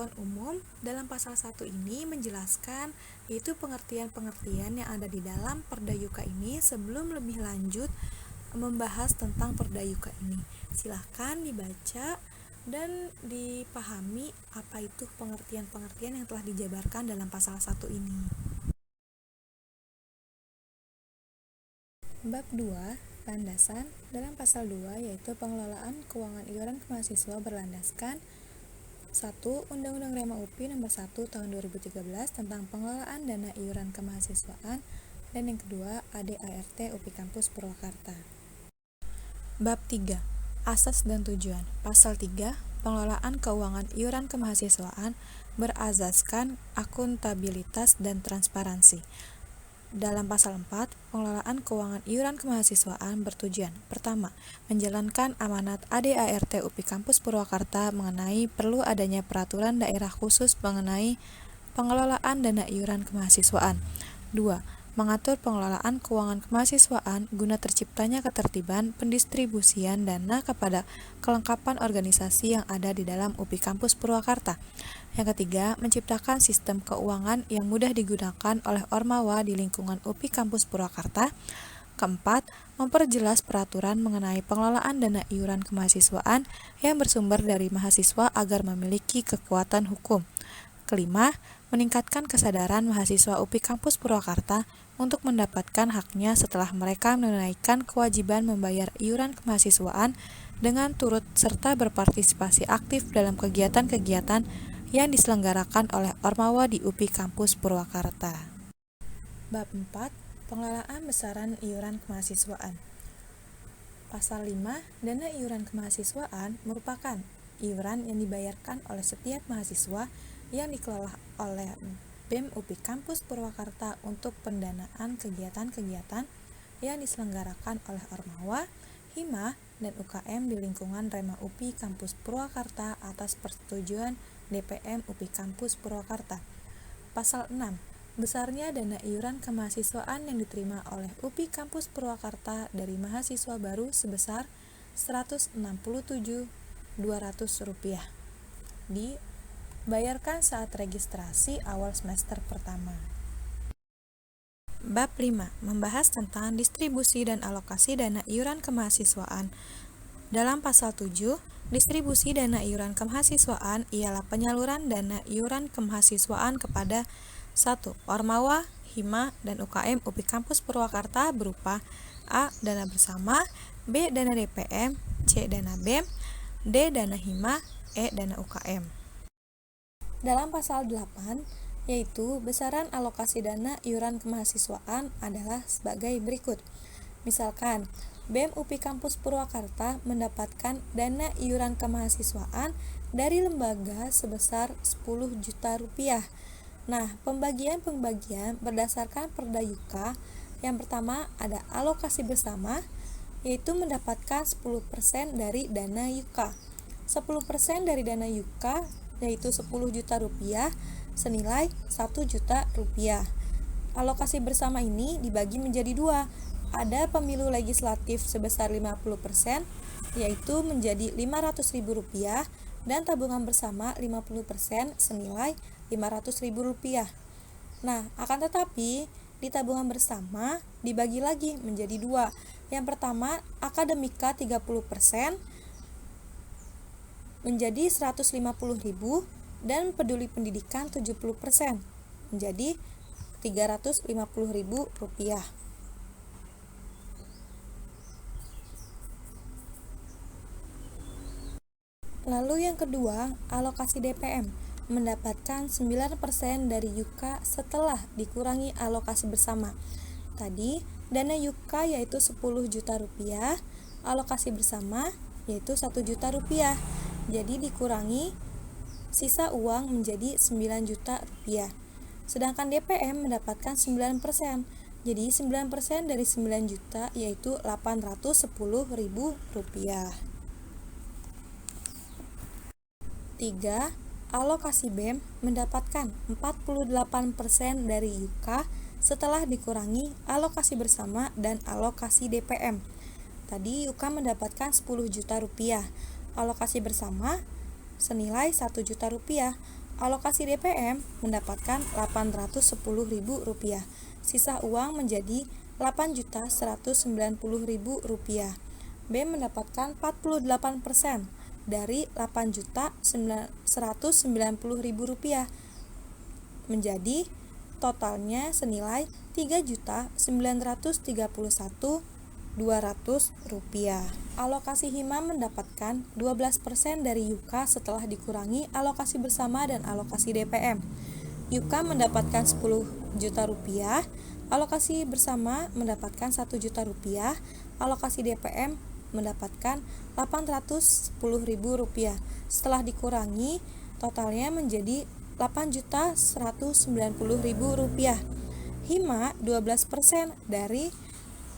pengetahuan umum dalam pasal 1 ini menjelaskan yaitu pengertian-pengertian yang ada di dalam Perdayuka ini sebelum lebih lanjut membahas tentang Perdayuka ini. Silahkan dibaca dan dipahami apa itu pengertian-pengertian yang telah dijabarkan dalam pasal 1 ini. Bab 2, landasan dalam pasal 2 yaitu pengelolaan keuangan iuran ke mahasiswa berlandaskan 1. Undang-Undang Rema UPI Nomor 1 Tahun 2013 tentang pengelolaan dana iuran kemahasiswaan, dan yang kedua ADART UPI Kampus Purwakarta. Bab 3, asas dan tujuan. Pasal 3, pengelolaan keuangan iuran kemahasiswaan berazaskan akuntabilitas dan transparansi. Dalam pasal 4, pengelolaan keuangan iuran kemahasiswaan bertujuan: pertama, menjalankan amanat ADART UPI Kampus Purwakarta mengenai perlu adanya peraturan daerah khusus mengenai pengelolaan dana iuran kemahasiswaan. 2. Mengatur pengelolaan keuangan kemahasiswaan guna terciptanya ketertiban pendistribusian dana kepada kelengkapan organisasi yang ada di dalam UPI Kampus Purwakarta. Yang ketiga, menciptakan sistem keuangan yang mudah digunakan oleh Ormawa di lingkungan UPI Kampus Purwakarta. Keempat, memperjelas peraturan mengenai pengelolaan dana iuran kemahasiswaan yang bersumber dari mahasiswa agar memiliki kekuatan hukum. Kelima, meningkatkan kesadaran mahasiswa UPI Kampus Purwakarta untuk mendapatkan haknya setelah mereka menunaikan kewajiban membayar iuran kemahasiswaan dengan turut serta berpartisipasi aktif dalam kegiatan-kegiatan yang diselenggarakan oleh Ormawa di UPI Kampus Purwakarta. Bab 4, pengelolaan besaran iuran kemahasiswaan. Pasal 5, dana iuran kemahasiswaan merupakan iuran yang dibayarkan oleh setiap mahasiswa yang dikelola oleh BEM UPI Kampus Purwakarta untuk pendanaan kegiatan-kegiatan yang diselenggarakan oleh Ormawa, Hima, dan UKM di lingkungan Rema UPI Kampus Purwakarta atas persetujuan DPM UPI Kampus Purwakarta. Pasal 6, besarnya dana iuran kemahasiswaan yang diterima oleh UPI Kampus Purwakarta dari mahasiswa baru sebesar Rp167.200 dibayarkan saat registrasi awal semester pertama. Bab 5, membahas tentang distribusi dan alokasi dana iuran kemahasiswaan. Dalam pasal 7, distribusi dana iuran kemahasiswaan ialah penyaluran dana iuran kemahasiswaan kepada 1. Ormawa, Hima, dan UKM UPI Kampus Purwakarta berupa A. Dana bersama, B. Dana DPM, C. Dana BEM, D. Dana Hima, E. Dana UKM. Dalam pasal 8, yaitu besaran alokasi dana iuran kemahasiswaan adalah sebagai berikut. Misalkan, BEM UPI Kampus Purwakarta mendapatkan dana iuran kemahasiswaan dari lembaga sebesar Rp10 juta. Nah, pembagian berdasarkan Perdayuka. Yang pertama ada alokasi bersama, yaitu mendapatkan 10% dari dana yuka. 10% dari dana yuka yaitu Rp10 juta senilai Rp1 juta. Alokasi bersama ini dibagi menjadi dua. Ada pemilu legislatif sebesar 50%, yaitu menjadi Rp500.000, dan tabungan bersama 50% senilai Rp500.000. Nah, akan tetapi di tabungan bersama dibagi lagi menjadi dua. Yang pertama, akademika 30% menjadi Rp150.000 dan peduli pendidikan 70% menjadi Rp350.000. Lalu yang kedua, alokasi DPM mendapatkan 9% dari yuka setelah dikurangi alokasi bersama. Tadi dana yuka yaitu Rp10 juta, alokasi bersama yaitu Rp1 juta. Jadi dikurangi sisa uang menjadi Rp9 juta. Sedangkan DPM mendapatkan 9%. Jadi 9% dari 9 juta yaitu Rp810.000. 3. Alokasi BEM mendapatkan 48% dari yuka setelah dikurangi alokasi bersama dan alokasi DPM. Tadi yuka mendapatkan Rp10 juta, alokasi bersama senilai Rp1 juta, Alokasi DPM mendapatkan Rp810.000. Sisa uang menjadi Rp8.190.000. BEM mendapatkan 48% dari Rp8.190.000 menjadi totalnya senilai Rp3.931.200. Alokasi hima mendapatkan 12% dari yuka setelah dikurangi alokasi bersama dan alokasi DPM. Yuka mendapatkan Rp10 juta, alokasi bersama mendapatkan Rp1 juta, alokasi DPM mendapatkan Rp810.000. Setelah dikurangi, totalnya menjadi Rp8.190.000. Hima 12% dari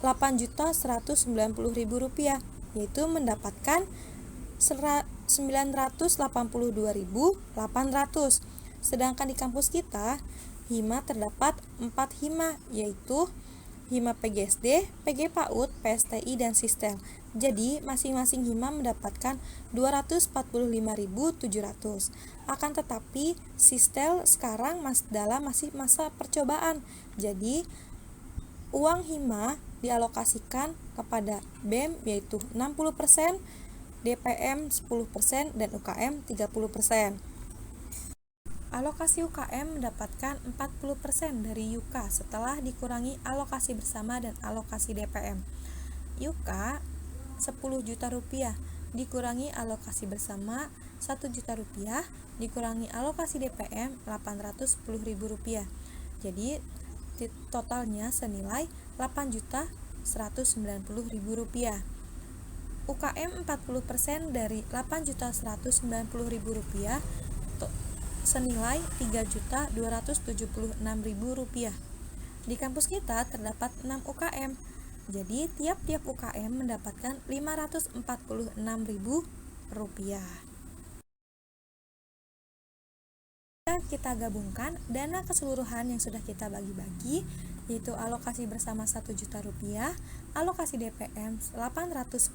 Rp8.190.000, yaitu mendapatkan Rp982.800. Sedangkan di kampus kita, hima terdapat 4 hima, yaitu hima PGSD, PG PAUD, PSTI, dan Sistel. Jadi, masing-masing hima mendapatkan Rp245.700. Akan tetapi, Sistel sekarang masih masa percobaan. Jadi, uang hima dialokasikan kepada BEM yaitu 60%, DPM 10%, dan UKM 30%. Alokasi UKM mendapatkan 40% dari yuka setelah dikurangi alokasi bersama dan alokasi DPM. Yuka Rp10 juta, dikurangi alokasi bersama Rp1 juta, dikurangi alokasi DPM Rp810.000. Jadi totalnya senilai Rp8.190.000. UKM 40% dari Rp8.190.000 senilai Rp3.276.000. Di kampus kita terdapat 6 UKM. Jadi tiap-tiap UKM mendapatkan Rp546.000. Kita gabungkan dana keseluruhan yang sudah kita bagi-bagi, yaitu alokasi bersama Rp1 juta, alokasi DPM Rp810.000,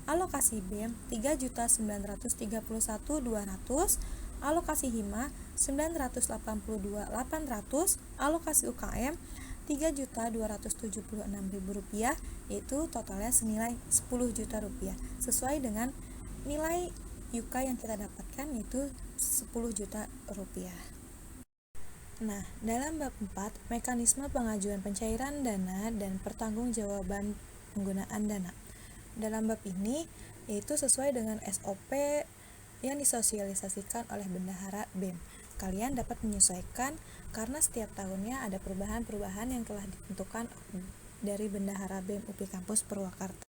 alokasi BEM Rp3.931.200, alokasi hima Rp982.800, alokasi UKM Rp3.276.000, yaitu totalnya senilai Rp10 juta, sesuai dengan nilai yuka yang kita dapatkan, yaitu Rp10 juta. Nah, dalam bab 4, mekanisme pengajuan pencairan dana dan pertanggungjawaban penggunaan dana. Dalam bab ini, yaitu sesuai dengan SOP yang disosialisasikan oleh Bendahara BEM. Kalian dapat menyesuaikan karena setiap tahunnya ada perubahan-perubahan yang telah ditentukan dari Bendahara BEM UPI Kampus Purwakarta.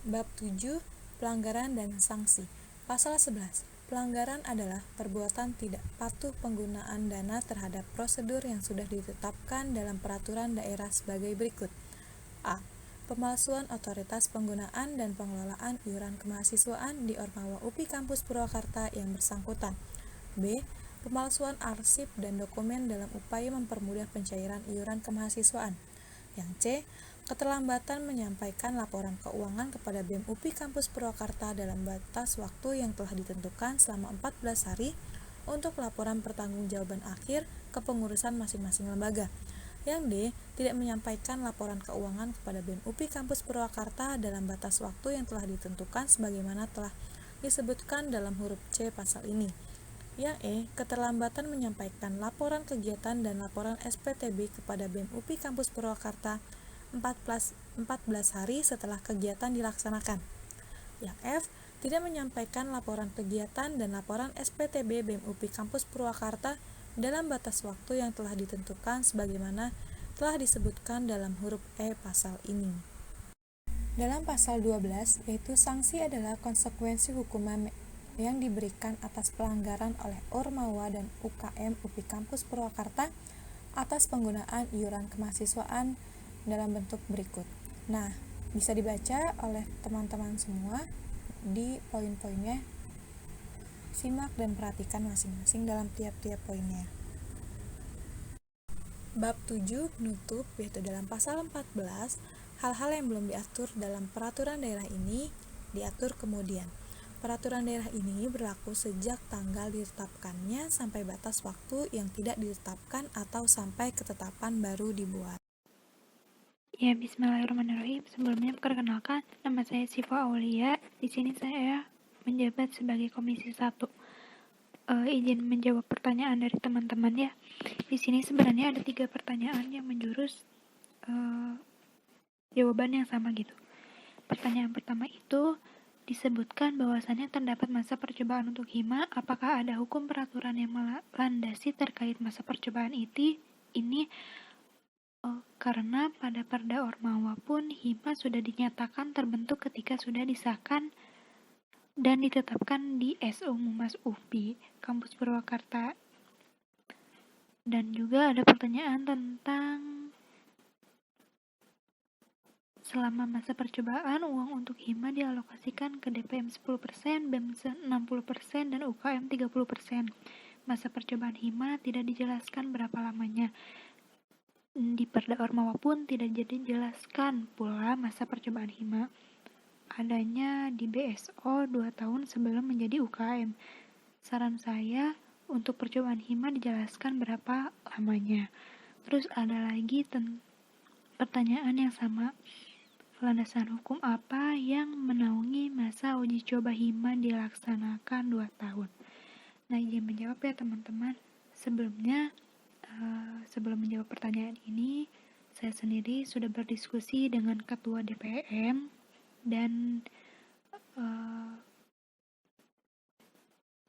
Bab 7, pelanggaran dan sanksi. Pasal 11. Pelanggaran adalah perbuatan tidak patuh penggunaan dana terhadap prosedur yang sudah ditetapkan dalam peraturan daerah sebagai berikut. A. Pemalsuan otoritas penggunaan dan pengelolaan iuran kemahasiswaan di Ormawa UPI Kampus Purwakarta yang bersangkutan. B. Pemalsuan arsip dan dokumen dalam upaya mempermudah pencairan iuran kemahasiswaan. Yang C. Keterlambatan menyampaikan laporan keuangan kepada BEM UPI Kampus Purwakarta dalam batas waktu yang telah ditentukan selama 14 hari untuk laporan pertanggungjawaban akhir kepengurusan masing-masing lembaga. Yang D. Tidak menyampaikan laporan keuangan kepada BEM UPI Kampus Purwakarta dalam batas waktu yang telah ditentukan sebagaimana telah disebutkan dalam huruf C pasal ini. Yang E. Keterlambatan menyampaikan laporan kegiatan dan laporan SPTB kepada BEM UPI Kampus Purwakarta 14 hari setelah kegiatan dilaksanakan. Yang F. Tidak menyampaikan laporan kegiatan dan laporan SPTB BEM UPI Kampus Purwakarta dalam batas waktu yang telah ditentukan sebagaimana telah disebutkan dalam huruf E pasal ini. Dalam pasal 12, yaitu sanksi adalah konsekuensi hukuman yang diberikan atas pelanggaran oleh Ormawa dan UKM UPI Kampus Purwakarta atas penggunaan iuran kemahasiswaan dalam bentuk berikut. Nah, bisa dibaca oleh teman-teman semua di poin-poinnya. Simak dan perhatikan masing-masing dalam tiap-tiap poinnya. Bab 7 penutup, yaitu dalam pasal 14, hal-hal yang belum diatur dalam peraturan daerah ini diatur kemudian. Peraturan daerah ini berlaku sejak tanggal ditetapkannya sampai batas waktu yang tidak ditetapkan atau sampai ketetapan baru dibuat. Ya, bismillahirrahmanirrahim. Sebelumnya perkenalkan, nama saya Siva Aulia. Di sini saya menjabat sebagai Komisi 1. Izin menjawab pertanyaan dari teman-teman ya. Di sini sebenarnya ada 3 pertanyaan yang menjurus jawaban yang sama gitu. Pertanyaan pertama itu disebutkan bahwasannya terdapat masa percobaan untuk hima. Apakah ada hukum peraturan yang melandasi terkait masa percobaan ini? Karena pada Perda Ormawa pun hima sudah dinyatakan terbentuk ketika sudah disahkan dan ditetapkan di SO Mumas UPI Kampus Purwakarta. Dan juga ada pertanyaan tentang selama masa percobaan uang untuk hima dialokasikan ke DPM 10%, BEM 60%, dan UKM 30%. Masa percobaan hima tidak dijelaskan berapa lamanya. Di Perda Ormawa pun tidak dijelaskan pula masa percobaan hima. Adanya di BSO 2 tahun sebelum menjadi UKM. Saran saya untuk percobaan hima dijelaskan berapa lamanya. Terus ada lagi pertanyaan yang sama. Landasan hukum apa yang menaungi masa uji coba hima dilaksanakan 2 tahun? Nah, izin menjawab ya teman-teman. Sebelumnya, sebelum menjawab pertanyaan ini, saya sendiri sudah berdiskusi dengan Ketua DPM dan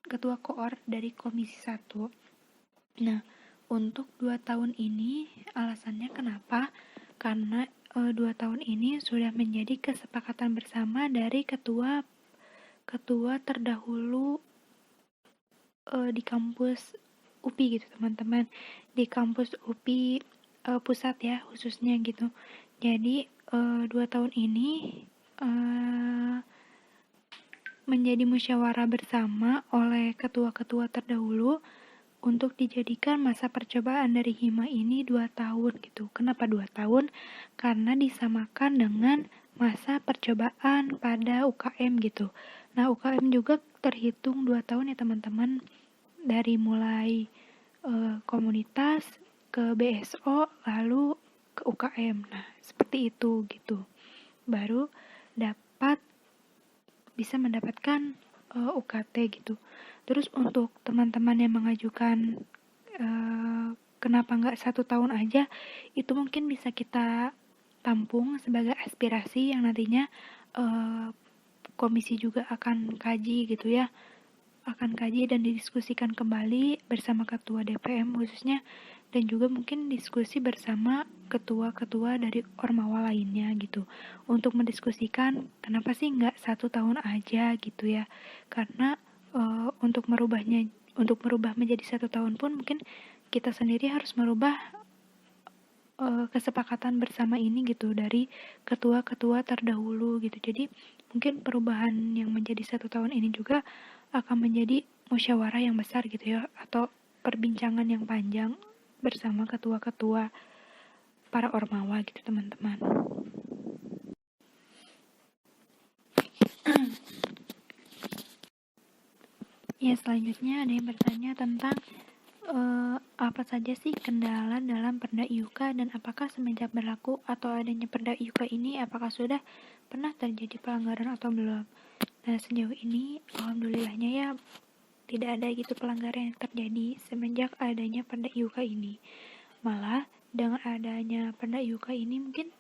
Ketua Koor dari Komisi 1. Nah, untuk 2 tahun ini, alasannya kenapa? Karena 2 tahun ini sudah menjadi kesepakatan bersama dari ketua terdahulu di kampus UPI gitu teman-teman, di kampus UPI pusat ya khususnya gitu. Jadi 2 tahun ini menjadi musyawarah bersama oleh ketua-ketua terdahulu untuk dijadikan masa percobaan dari hima ini 2 tahun gitu. Kenapa 2 tahun? Karena disamakan dengan masa percobaan pada UKM gitu. Nah, UKM juga terhitung 2 tahun ya teman-teman, dari mulai komunitas ke BSO lalu ke UKM. Nah, seperti itu gitu. Baru bisa mendapatkan UKT gitu. Terus untuk teman-teman yang mengajukan kenapa nggak 1 tahun aja, itu mungkin bisa kita tampung sebagai aspirasi yang nantinya komisi juga akan kaji gitu ya, akan kaji dan didiskusikan kembali bersama ketua DPM khususnya, dan juga mungkin diskusi bersama ketua-ketua dari Ormawa lainnya gitu, untuk mendiskusikan kenapa sih nggak 1 tahun aja gitu ya. Karena untuk merubah menjadi 1 tahun pun mungkin kita sendiri harus merubah kesepakatan bersama ini gitu dari ketua-ketua terdahulu gitu. Jadi mungkin perubahan yang menjadi 1 tahun ini juga akan menjadi musyawarah yang besar gitu ya, atau perbincangan yang panjang bersama ketua-ketua para Ormawa gitu teman-teman. Ya, selanjutnya ada yang bertanya tentang apa saja sih kendala dalam Perda IUK, dan apakah semenjak berlaku atau adanya Perda IUK ini apakah sudah pernah terjadi pelanggaran atau belum. Nah, sejauh ini alhamdulillahnya ya tidak ada gitu pelanggaran yang terjadi semenjak adanya Perda IUK ini. Malah dengan adanya Perda IUK ini mungkin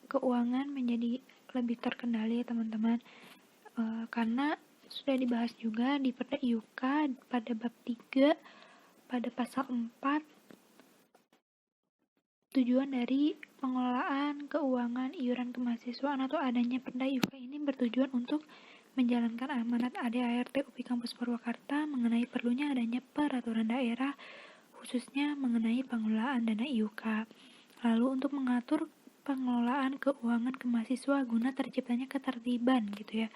keuangan menjadi lebih terkendali teman-teman, karena sudah dibahas juga di Perda IUK pada bab 3 pada pasal 4, tujuan dari pengelolaan keuangan iuran kemahasiswaan atau adanya Perda IUK ini bertujuan untuk menjalankan amanat ADART UPI Kampus Purwakarta mengenai perlunya adanya peraturan daerah khususnya mengenai pengelolaan dana IUK. Lalu untuk mengatur pengelolaan keuangan kemahasiswa guna terciptanya ketertiban gitu ya.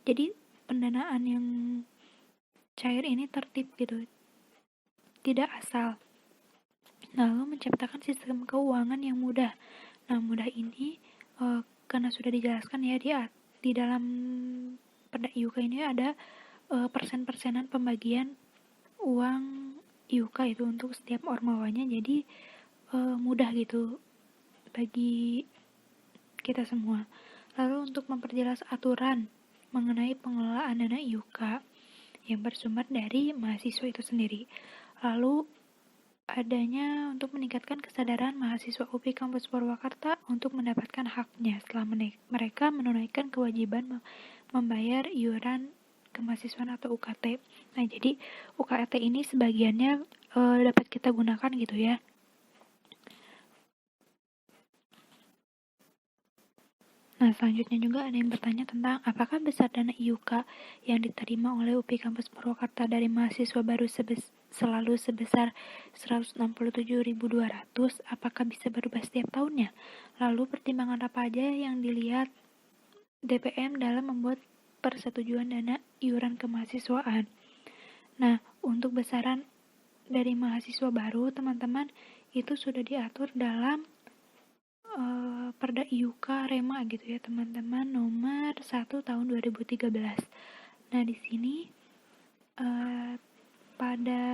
Jadi pendanaan yang cair ini tertib gitu, tidak asal. Lalu menciptakan sistem keuangan yang mudah. Nah, mudah ini karena sudah dijelaskan ya di dalam Perda IUK ini ada persen-persenan pembagian uang IUK itu untuk setiap ormawanya, jadi mudah gitu bagi kita semua. Lalu untuk memperjelas aturan mengenai pengelolaan dana IUK yang bersumber dari mahasiswa itu sendiri. Lalu adanya untuk meningkatkan kesadaran mahasiswa UPI Kampus Purwakarta untuk mendapatkan haknya setelah mereka menunaikan kewajiban membayar iuran kemahasiswaan atau UKT. Nah, jadi UKT ini sebagiannya dapat kita gunakan gitu ya. Nah, selanjutnya juga ada yang bertanya tentang apakah besar dana IUK yang diterima oleh UPI Kampus Purwakarta dari mahasiswa baru selalu sebesar 167.200, apakah bisa berubah setiap tahunnya? Lalu pertimbangan apa aja yang dilihat DPM dalam membuat persetujuan dana iuran kemahasiswaan? Nah, untuk besaran dari mahasiswa baru, teman-teman, itu sudah diatur dalam Perda IUK Rema gitu ya teman-teman, nomor 1 tahun 2013. Nah, di sini pada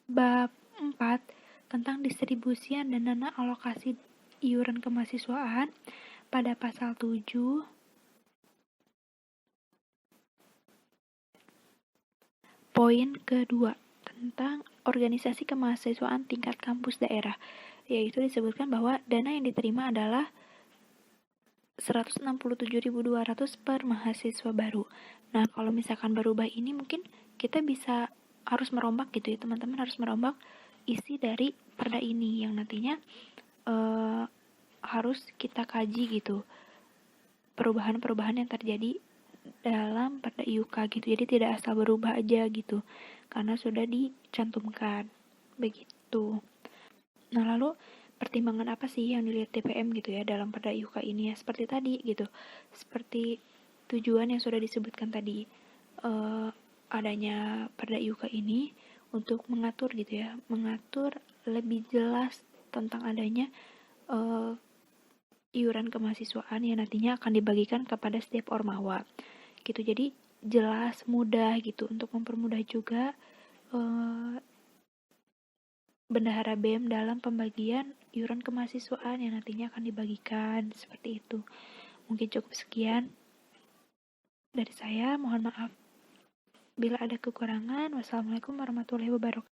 bab 4 tentang distribusian dan dana alokasi iuran kemahasiswaan, pada pasal 7 poin kedua tentang organisasi kemahasiswaan tingkat kampus daerah, yaitu disebutkan bahwa dana yang diterima adalah 167.200 per mahasiswa baru. Nah, kalau misalkan berubah ini mungkin kita harus merombak gitu ya teman-teman, harus merombak isi dari perda ini yang nantinya harus kita kaji gitu perubahan-perubahan yang terjadi dalam perda IUK gitu. Jadi tidak asal berubah aja gitu karena sudah dicantumkan begitu. Nah, lalu pertimbangan apa sih yang dilihat DPM gitu ya dalam perda IUK ini ya, seperti tadi gitu, seperti tujuan yang sudah disebutkan tadi, adanya perda IUK ini untuk mengatur gitu ya, mengatur lebih jelas tentang adanya iuran kemahasiswaan yang nantinya akan dibagikan kepada setiap ormawa gitu. Jadi jelas, mudah gitu untuk mempermudah juga bendahara BEM dalam pembagian iuran kemahasiswaan yang nantinya akan dibagikan, seperti itu. Mungkin cukup sekian dari saya, mohon maaf bila ada kekurangan. Wassalamualaikum warahmatullahi wabarakatuh.